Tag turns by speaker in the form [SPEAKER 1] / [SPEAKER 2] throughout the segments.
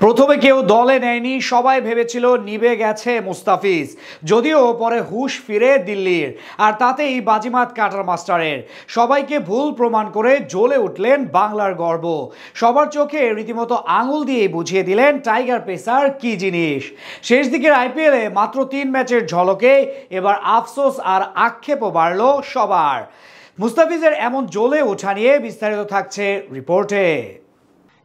[SPEAKER 1] প্রথমে কেউ দলে নেয়নি, সবাই ভেবেছিল নিভে গেছে মুস্তাফিজ। যদিও পরে হুঁশ ফিরে দিল্লির, আর তাতেই বাজিমাত কাটার মাস্টারের। সবাইকে ভুল প্রমাণ করে জ্বলে উঠলেন বাংলার গর্ব। সবার চোখে রীতিমতো আঙুল দিয়ে বুঝিয়ে দিলেন টাইগার পেসার কি জিনিস। শেষ দিকের আইপিএলে মাত্র 3 ম্যাচের ঝলকে এবার আফসোস আর আক্ষেপও বাড়ল সবার। মুস্তাফিজের এমন জ্বলে ওঠা নিয়ে বিস্তারিত থাকছে রিপোর্টে।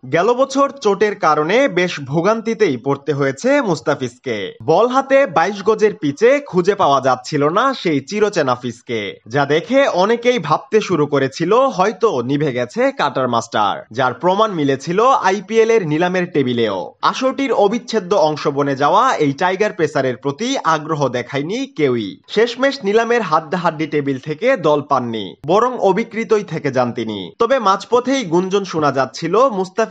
[SPEAKER 2] গেল বছর চোটের কারণে বেশ ভোগান্তিতেই পড়তে হয়েছে মুস্তাফিজকে। বল হাতে 22 গজের পিচে খুঁজে পাওয়া যাচ্ছিল না সেই চিরচেনা ফিজকে, যা দেখে অনেকেই ভাবতে শুরু করেছিল হয়তো নিভে গেছে কাটার মাস্টার, যার প্রমাণ মিলেছিল আইপিএল এর নিলামের টেবিলেও। আসরটির অবিচ্ছেদ্য অংশ বনে যাওয়া এই টাইগার পেসারের প্রতি আগ্রহ দেখায়নি কেউই। শেষমেশ নিলামের হাড্ডাহাড্ডি টেবিল থেকে দল পাননি, বরং অবিকৃতই থেকে যান তিনি। তবে মাঝপথেই গুঞ্জন শোনা যাচ্ছিল মুস্তাফিজকে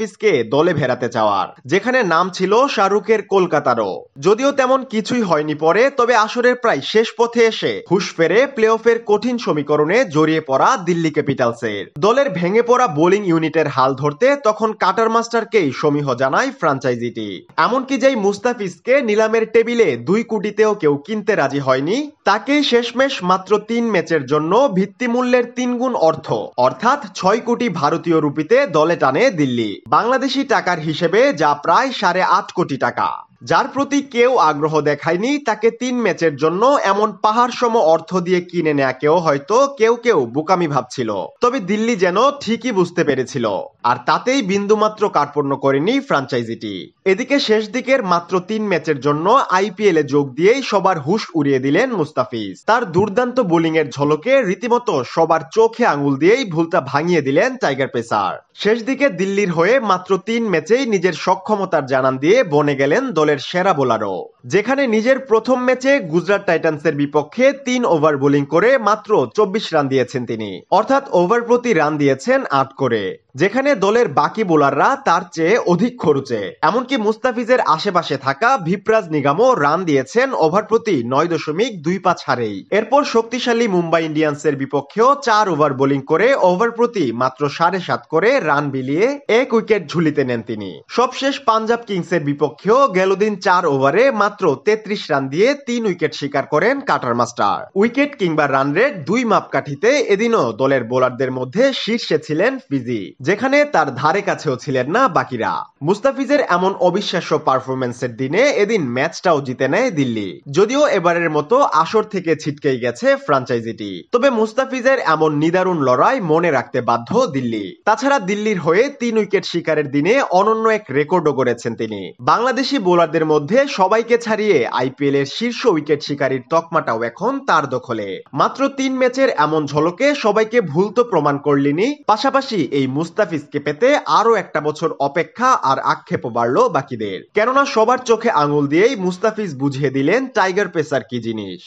[SPEAKER 2] দলে ফেরাতে চাওয়ার, যেখানে নাম ছিল শাহরুখের কলকাতারও। যদিও তেমন কিছুই হয়নি পরে, তবে আসরের প্রায় শেষ পথে এসে হুঁশ ফেরে প্লে অফের কঠিন সমীকরণে জড়িয়ে পড়া দিল্লি ক্যাপিটালসের। দলের ভেঙে পড়া বোলিং ইউনিটের হাল ধরতে তখন কাটার মাস্টারকেই সমীহ জানায় ফ্র্যাঞ্চাইজিটি। এমনকি যেই মুস্তাফিজকে নিলামের টেবিলে 2 কোটিতেও কেউ কিনতে রাজি হয়নি, তাকেই শেষমেশ মাত্র 3 ম্যাচের জন্য ভিত্তিমূল্যের 3 গুণ অর্থ, অর্থাৎ 6 কোটি ভারতীয় রুপিতে দলে টানে দিল্লি। বাংলাদেশি টাকার হিসেবে যা প্রায় 8.5 কোটি টাকা। যার প্রতি কেউ আগ্রহ দেখায়নি, তাকে 3 ম্যাচের জন্য এমন পাহাড় সম অর্থ দিয়ে কিনে নেয়াকেও হয়তো কেউ কেউ বোকামি ভাবছিল। তবে দিল্লি যেন ঠিকই বুঝতে পেরেছিল, আর তাতেই বিন্দুমাত্র কার্পণ্য করেনি ফ্র্যাঞ্চাইজিটি। এদিকে শেষ দিকের মাত্র 3 ম্যাচের জন্য আইপিএলে যোগ দিয়েই সবার হুঁশ উড়িয়ে দিলেন মুস্তাফিজ। তার দুর্দান্ত বোলিং এর ঝলকে রীতিমতো সবার চোখে আঙুল দিয়েই ভুলটা ভাঙিয়ে দিলেন টাইগার পেসার। শেষ দিকে দিল্লির হয়ে মাত্র 3 ম্যাচেই নিজের সক্ষমতার জানান দিয়ে বনে গেলেন দলের সেরা বোলারও। যেখানে নিজের প্রথম ম্যাচে গুজরাট টাইটান্সের বিপক্ষে 3 ওভার বোলিং করে মাত্র 24 রান দিয়েছেন তিনি, অর্থাৎ ওভার প্রতি রান দিয়েছেন 8 করে, যেখানে দলের বাকি বোলাররা তার চেয়ে অধিক খরচে। এমনকি মুস্তাফিজের আশেপাশে থাকা ভিপ্রাজ নিগামও রান দিয়েছেন ওভার প্রতি 9.25 হারেই। এরপর শক্তিশালী মুম্বাই ইন্ডিয়ান্সের বিপক্ষেও 4 ওভার বোলিং করে ওভার প্রতি মাত্র 7.5 করে রান বিলিয়ে 1 উইকেট ঝুলিতে নেন তিনি। সবশেষ পাঞ্জাব কিংসের বিপক্ষেও গেল দিন 4 ওভারে মাত্র 33 রান দিয়ে 3 উইকেট শিকার করেন কাটার মাস্টার। উইকেট কিংবা রান রেট 2 মাপকাঠিতে এদিনও দলের বোলারদের মধ্যে শীর্ষে ছিলেন ফিজি, যেখানে তার ধারে কাছেও ছিলেন না বাকিরা। মুস্তাফিজের এমন অবিশ্বাস্য পারফরম্যান্সের দিনে এদিন ম্যাচটাও জিতে নেয় দিল্লি। যদিও এবারের মতো আসর থেকে ছিটকেই গেছে ফ্র্যাঞ্চাইজিটি, তবে মুস্তাফিজের এমন নিদারুণ লড়াই মনে রাখতে বাধ্য দিল্লি। তাছাড়া দিল্লির হয়ে 3 উইকেট শিকারের দিনে অনন্য এক রেকর্ডও করেছেন তিনি। বাংলাদেশি বোলারদের মধ্যে সবাইকে ছাড়িয়ে আইপিএল এর শীর্ষ উইকেট শিকারীর তকমাটাও এখন তার দখলে। মাত্র 3 ম্যাচের এমন ঝলকে সবাইকে ভুল তো প্রমাণ করলেনই, পাশাপাশি এই মুস্তাফিজকে পেতে আরো একটা বছর অপেক্ষা আর আক্ষেপও বাড়ল বাকিদের। কেননা সবার চোখে আঙুল দিয়েই মুস্তাফিজ বুঝিয়ে দিলেন টাইগার পেসার কি জিনিস।